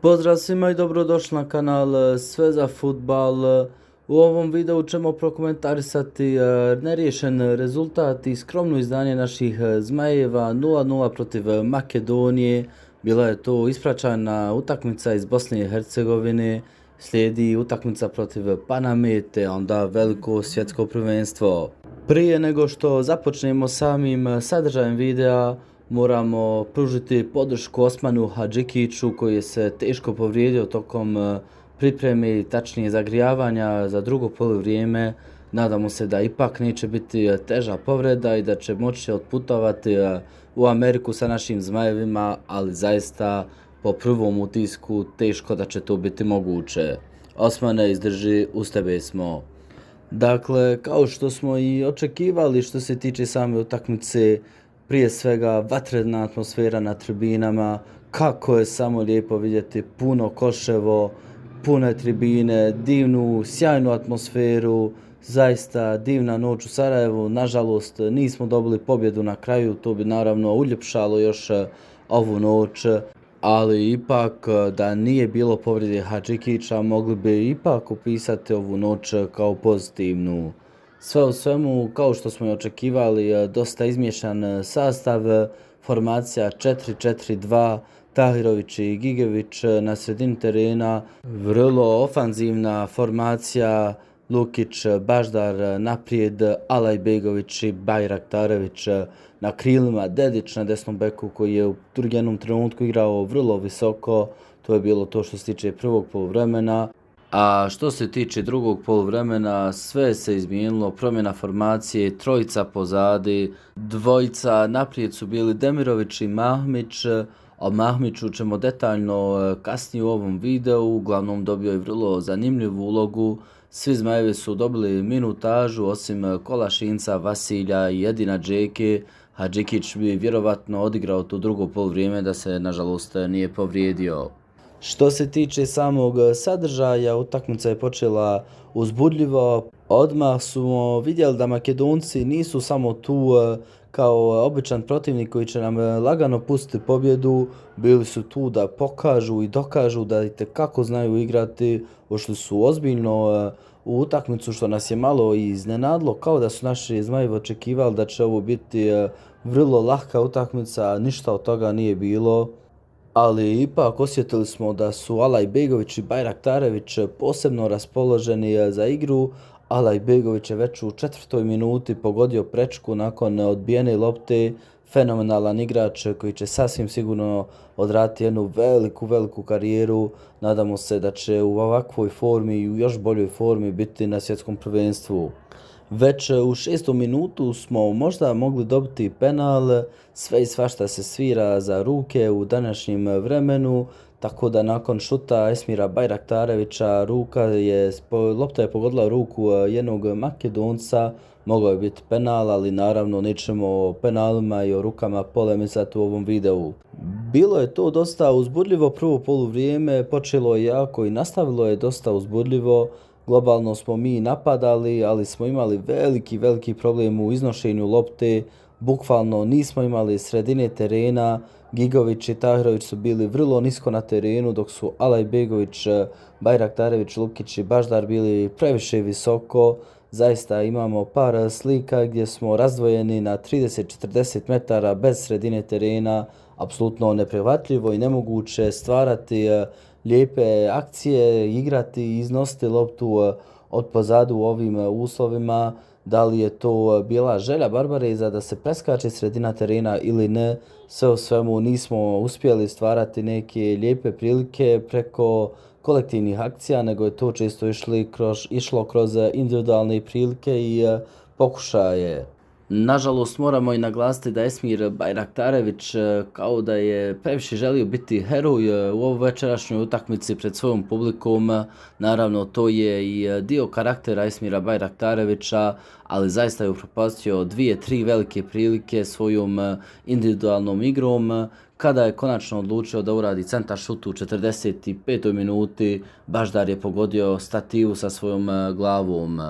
Pozdrav svima i dobrodošli na kanal Sve za futbal. U ovom videu ćemo prokomentarisati neriješen rezultat i skromno izdanje naših Zmajeva 0-0 protiv Makedonije. Bila je to ispraćajna utakmica iz Bosne i Hercegovine, slijedi utakmica protiv Paname te onda veliko svjetsko prvenstvo. Prije nego što započnemo samim sadržajem videa, moramo pružiti podršku Osmanu Hadžikiću koji je se teško povrijedio tokom pripreme i tačnije zagrijavanja za drugo poluvrijeme. Nadamo se da ipak neće biti teža povreda i da će moći otputovati u Ameriku sa našim Zmajevima, ali zaista po prvom utisku teško da će to biti moguće. Osmane, izdrži, uz tebe smo. Dakle, kao što smo i očekivali što se tiče same utakmice, prije svega vatrena atmosfera na tribinama, kako je samo lijepo vidjeti puno Koševo, pune tribine, divnu, sjajnu atmosferu, zaista divna noć u Sarajevu. Nažalost, nismo dobili pobjedu na kraju, to bi naravno uljepšalo još ovu noć, ali ipak da nije bilo povrede Hadžikića mogli bi ipak opisati ovu noć kao pozitivnu. Sve u svemu, kao što smo i očekivali, dosta izmiješan sastav, formacija 4-4-2, Tahirović i Gigević na sredini terena, vrlo ofanzivna formacija, Lukić, Baždar naprijed, Alajbegović i Bajraktarević na krilima, Dedić na desnom beku koji je u jednom trenutku igrao vrlo visoko. To je bilo to što se tiče prvog poluvremena. A što se tiče drugog poluvremena, sve se izmijenilo, promjena formacije, trojica pozadi, dvojica naprijed su bili Demirović i Mahmić. O Mahmiću ćemo detaljno kasnije u ovom videu, uglavnom dobio je vrlo zanimljivu ulogu. Svi Zmajevi su dobili minutažu osim Kolašinca, Vasilja i jedina Džeke. Hadžikić bi vjerovatno odigrao to drugo poluvrijeme da se nažalost nije povrijedio. Što se tiče samog sadržaja, utakmica je počela uzbudljivo. Odmah smo vidjeli da Makedonci nisu samo tu kao običan protivnik koji će nam lagano pustiti pobjedu. Bili su tu da pokažu i dokažu da itekako znaju igrati, ušli su ozbiljno u utakmicu što nas je malo iznenadilo, kao da su naši Zmajevi očekivali da će ovo biti vrlo lahka utakmica, a ništa od toga nije bilo. Ali ipak osjetili smo da su Alajbegović i Bajraktarević posebno raspoloženi za igru. Alajbegović je već u 4. minuti pogodio prečku nakon odbijene lopte. Fenomenalan igrač koji će sasvim sigurno odraditi jednu veliku karijeru. Nadamo se da će u ovakvoj formi i u još boljoj formi biti na svjetskom prvenstvu. Već u 6. minutu smo možda mogli dobiti penal, sve i svašta se svira za ruke u današnjem vremenu, tako da nakon šuta Esmira Bajraktarevića lopta je pogodila ruku jednog Makedonca, mogao je biti penal, ali naravno nećemo o penalima i o rukama polemisati u ovom videu. Bilo je to dosta uzbudljivo prvo poluvrijeme, počelo je jako i nastavilo je dosta uzbudljivo. Globalno smo mi napadali, ali smo imali veliki problem u iznošenju lopte. Bukvalno nismo imali sredine terena. Gigović i Tahirović su bili vrlo nisko na terenu, dok su Alajbegović, Bajraktarević, Lukić i Baždar bili previše visoko. Zaista imamo par slika gdje smo razdvojeni na 30-40 metara bez sredine terena. Apsolutno neprihvatljivo i nemoguće stvarati lijepe akcije, igrati i iznositi loptu od pozadu u ovim uslovima. Da li je to bila želja Barbareza da se preskače sredina terena ili ne, sve u svemu nismo uspjeli stvarati neke lijepe prilike preko kolektivnih akcija, nego je to često išlo kroz individualne prilike i pokušaje. Nažalost, moramo i naglasiti da Esmir Bajraktarević kao da je previše želio biti heroj u ovoj večerašnjoj utakmici pred svojom publikom. Naravno, to je i dio karaktera Esmira Bajraktarevića, ali zaista je upropastio 2-3 velike prilike svojom individualnom igrom. Kada je konačno odlučio da uradi centar šut u 45. minuti, Baždar je pogodio stativu sa svojom glavom.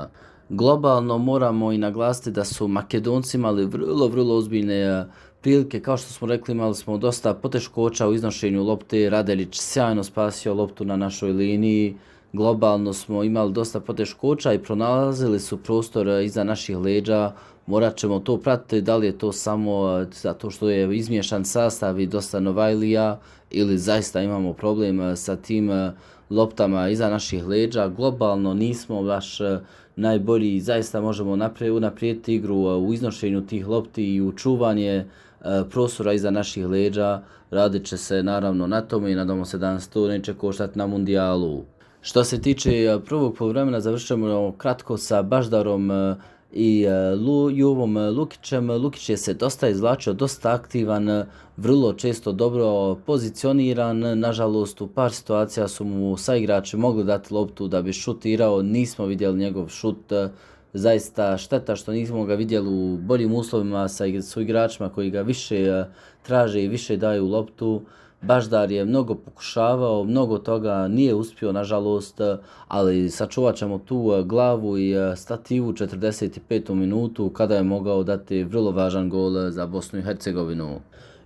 Globalno moramo i naglasiti da su Makedonci imali vrlo ozbiljne prilike, kao što smo rekli, imali smo dosta poteškoća u iznošenju lopte. Radelić sjajno spasio loptu na našoj liniji. Globalno smo imali dosta poteškoća i pronalazili su prostor iza naših leđa. Morat ćemo to pratiti, da li je to samo zato što je izmiješan sastav i dosta Novajlija ili zaista imamo problem sa tim loptama iza naših leđa. Globalno nismo baš najbolji i zaista možemo unaprijediti igru u iznošenju tih lopti i u čuvanje prostora iza naših leđa. Radit će se naravno na tome i nadamo se da nas to neće koštati na mundijalu. Što se tiče prvog poluvremena, završit ćemo kratko sa Baždarom i Jovom Lukićem. Lukić je se dosta izvlačio, dosta aktivan, vrlo često dobro pozicioniran. Nažalost, u par situacija su mu saigrači mogli dati loptu da bi šutirao. Nismo vidjeli njegov šut. Zaista šteta što nismo ga vidjeli u boljim uslovima sa igračima koji ga više traže i više daju loptu. Baždar je mnogo pokušavao, mnogo toga nije uspio, nažalost, ali sačuvat ćemo tu glavu i stativu 45. minutu kada je mogao dati vrlo važan gol za Bosnu i Hercegovinu.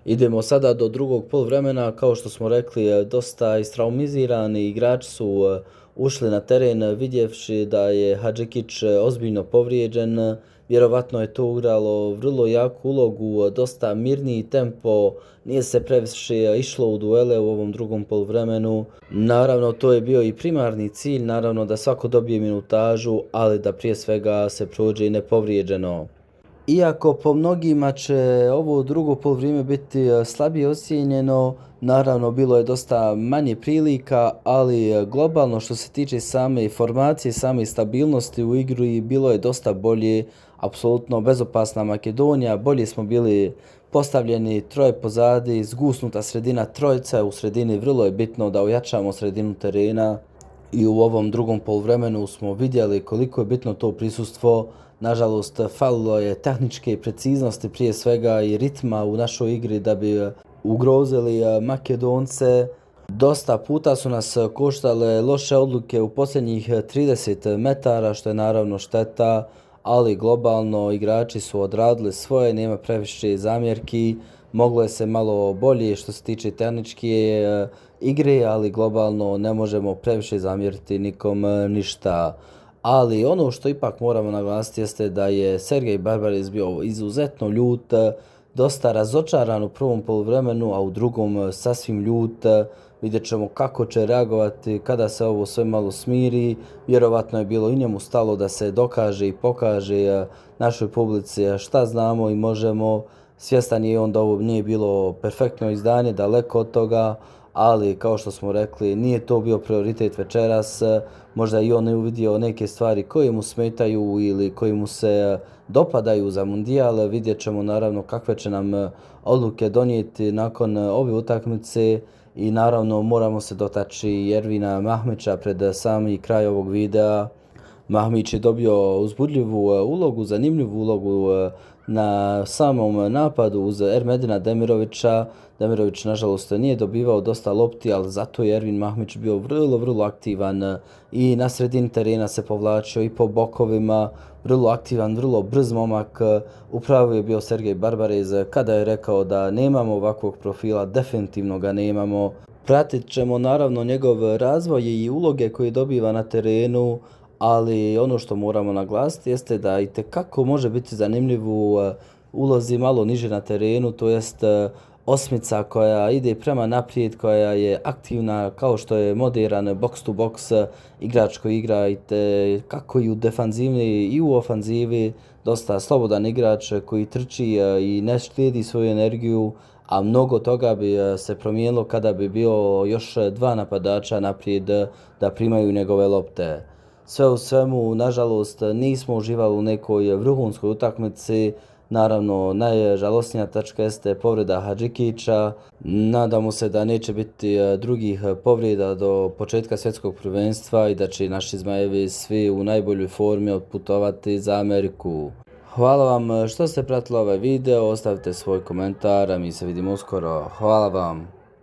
Idemo sada do drugog poluvremena, kao što smo rekli, dosta istraumizirani igrači su ušli na teren vidjevši da je Hadžikić ozbiljno povrijeđen. Vjerovatno je to igralo vrlo jaku ulogu, dosta mirniji tempo, nije se previše išlo u duele u ovom drugom poluvremenu. Naravno, to je bio i primarni cilj, naravno da svako dobije minutažu, ali da prije svega se prođe i nepovrijeđeno. Iako po mnogima će ovo drugo poluvrijeme biti slabije ocijenjeno, naravno bilo je dosta manje prilika, ali globalno što se tiče same formacije, same stabilnosti u igri bilo je dosta bolje, apsolutno bezopasna Makedonija, bolje smo bili postavljeni troje pozadi, zgusnuta sredina trojica, u sredini vrlo je bitno da ojačamo sredinu terena i u ovom drugom poluvremenu smo vidjeli koliko je bitno to prisustvo. Nažalost, falilo je tehničke preciznosti prije svega i ritma u našoj igri da bi ugrozili Makedonce. Dosta puta su nas koštale loše odluke u posljednjih 30 metara, što je naravno šteta, ali globalno igrači su odradili svoje, nema previše zamjerki. Moglo je se malo bolje što se tiče tehničke igre, ali globalno ne možemo previše zamjeriti nikom ništa. Ali ono što ipak moramo naglasiti jeste da je Sergej Barbares bio izuzetno ljut, dosta razočaran u prvom poluvremenu, a u drugom sasvim ljut. Vidjet ćemo kako će reagovati kada se ovo sve malo smiri. Vjerovatno je bilo i njemu stalo da se dokaže i pokaže našoj publici šta znamo i možemo. Svjestan je on da ovo nije bilo perfektno izdanje, daleko od toga, ali kao što smo rekli, nije to bio prioritet večeras. Možda i on je uvidio neke stvari koje mu smetaju ili koje mu se dopadaju za mundijal. Vidjet ćemo naravno kakve će nam odluke donijeti nakon ove utakmice i naravno moramo se dotaći Ervina Mahmića pred sami kraj ovog videa. Mahmić je dobio uzbudljivu ulogu, zanimljivu ulogu na samom napadu uz Ermedina Demirovića. Demirović nažalost nije dobivao dosta lopti, ali zato je Ervin Mahmić bio vrlo aktivan i na sredini terena se povlačio i po bokovima, vrlo aktivan, vrlo brz momak. Upravo je bio Sergej Barbarez kada je rekao da nemamo ovakvog profila, definitivno ga nemamo. Pratit ćemo naravno njegov razvoj i uloge koje dobiva na terenu, ali ono što moramo naglasiti jeste da itekako može biti zanimljiv u ulozi malo niže na terenu, to jest osmica koja ide prema naprijed, koja je aktivna kao što je modern box to box igrač koji igra kako i u defanzivi i u ofanzivi, dosta slobodan igrač koji trči i ne štedi svoju energiju, a mnogo toga bi se promijenilo kada bi bio još dva napadača naprijed da primaju njegove lopte. Sve u svemu, nažalost, nismo uživali u nekoj vrhunskoj utakmici. Naravno, najžalosnija tačka jeste povreda Hadžikića. Nadamo se da neće biti drugih povreda do početka svjetskog prvenstva i da će naši Zmajevi svi u najboljoj formi otputovati za Ameriku. Hvala vam što ste pratili ovaj video, ostavite svoj komentar, a mi se vidimo uskoro. Hvala vam.